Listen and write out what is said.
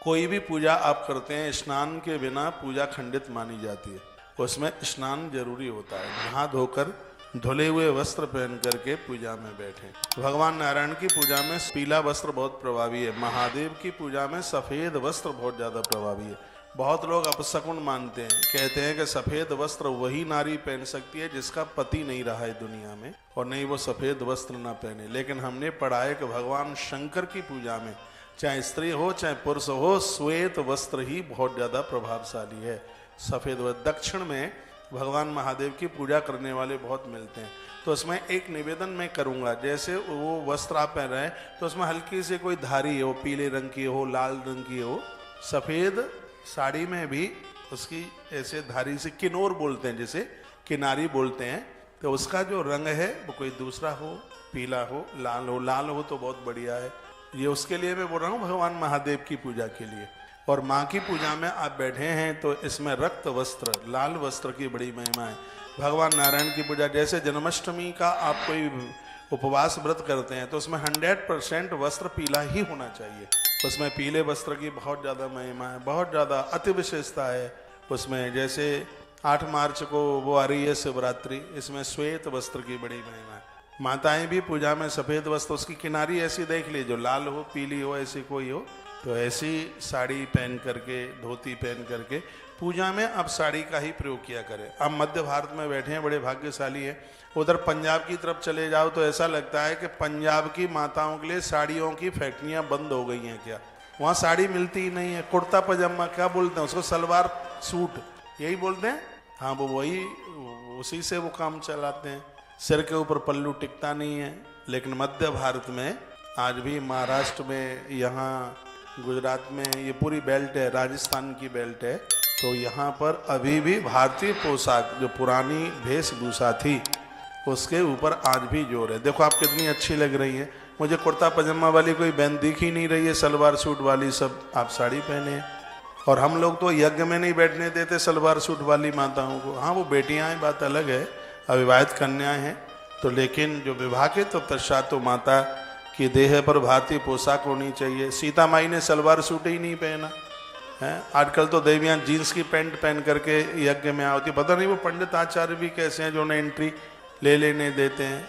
कोई भी पूजा आप करते हैं, स्नान के बिना पूजा खंडित मानी जाती है। उसमें स्नान जरूरी होता है। नहा धोकर धुले हुए वस्त्र पहन करके पूजा में बैठे। भगवान नारायण की पूजा में पीला वस्त्र बहुत प्रभावी है। महादेव की पूजा में सफेद वस्त्र बहुत ज्यादा प्रभावी है। बहुत लोग अपशकुन मानते हैं, कहते हैं कि सफेद वस्त्र वही नारी पहन सकती है जिसका पति नहीं रहा है दुनिया में, और नहीं वो सफेद वस्त्र ना पहने। लेकिन हमने पढ़ा है कि भगवान शंकर की पूजा में चाहे स्त्री हो चाहे पुरुष हो, श्वेत वस्त्र ही बहुत ज्यादा प्रभावशाली है। सफेद वस्त्र दक्षिण में भगवान महादेव की पूजा करने वाले बहुत मिलते हैं। तो उसमें एक निवेदन मैं करूंगा, जैसे वो वस्त्र आप पहन रहे हैं तो उसमें हल्की से कोई धारी हो, पीले रंग की हो, लाल रंग की हो। सफेद साड़ी में भी उसकी ऐसे धारी से, किनोर बोलते हैं जिसे, किनारी बोलते हैं, तो उसका जो रंग है वो कोई दूसरा हो, पीला हो, लाल हो। लाल हो तो बहुत बढ़िया है। ये उसके लिए मैं बोल रहा हूँ, भगवान महादेव की पूजा के लिए। और माँ की पूजा में आप बैठे हैं तो इसमें रक्त वस्त्र, लाल वस्त्र की बड़ी महिमा है। भगवान नारायण की पूजा, जैसे जन्माष्टमी का आप कोई उपवास व्रत करते हैं तो उसमें 100% वस्त्र पीला ही होना चाहिए। उसमें पीले वस्त्र की बहुत ज़्यादा महिमा है, बहुत ज़्यादा अति विशेषता है उसमें। जैसे 8 मार्च को वो आ रही है शिवरात्रि, इसमें श्वेत वस्त्र की बड़ी महिमा है। माताएं भी पूजा में सफ़ेद वस्त्र, उसकी किनारी ऐसी देख ली जो लाल हो, पीली हो, ऐसी कोई हो, तो ऐसी साड़ी पहन करके, धोती पहन करके पूजा में आप साड़ी का ही प्रयोग किया करें। अब मध्य भारत में बैठे हैं, बड़े भाग्यशाली हैं। उधर पंजाब की तरफ चले जाओ तो ऐसा लगता है कि पंजाब की माताओं के लिए साड़ियों की फैक्ट्रियां बंद हो गई हैं क्या। वहाँ साड़ी मिलती ही नहीं है। कुर्ता पजामा क्या बोलते हैं उसको, सलवार सूट यही बोलते हैं। हाँ, वो वही, उसी से वो काम चलाते हैं। सिर के ऊपर पल्लू टिकता नहीं है। लेकिन मध्य भारत में आज भी, महाराष्ट्र में, यहाँ गुजरात में, ये पूरी बेल्ट है, राजस्थान की बेल्ट है, तो यहाँ पर अभी भी भारतीय पोशाक, जो पुरानी वेशभूषा थी, उसके ऊपर आज भी जोर है। देखो आप कितनी अच्छी लग रही है। मुझे कुर्ता पजामा वाली कोई बहन दिख ही नहीं रही है, सलवार सूट वाली सब आप साड़ी पहने हैं। और हम लोग तो यज्ञ में नहीं बैठने देते सलवार सूट वाली माताओं को। हाँ, वो बेटियां हैं, बात अलग है, अविवाहित कन्याएं हैं, तो लेकिन जो विवाह के तो तत्पश्चात तो माता की देह पर भारतीय पोशाक होनी चाहिए। सीता माई ने सलवार सूट ही नहीं पहना है। आजकल तो देवियां जीन्स की पैंट पहन करके यज्ञ में आती। पता नहीं वो पंडित आचार्य भी कैसे हैं जो उन्हें एंट्री ले लेने देते हैं।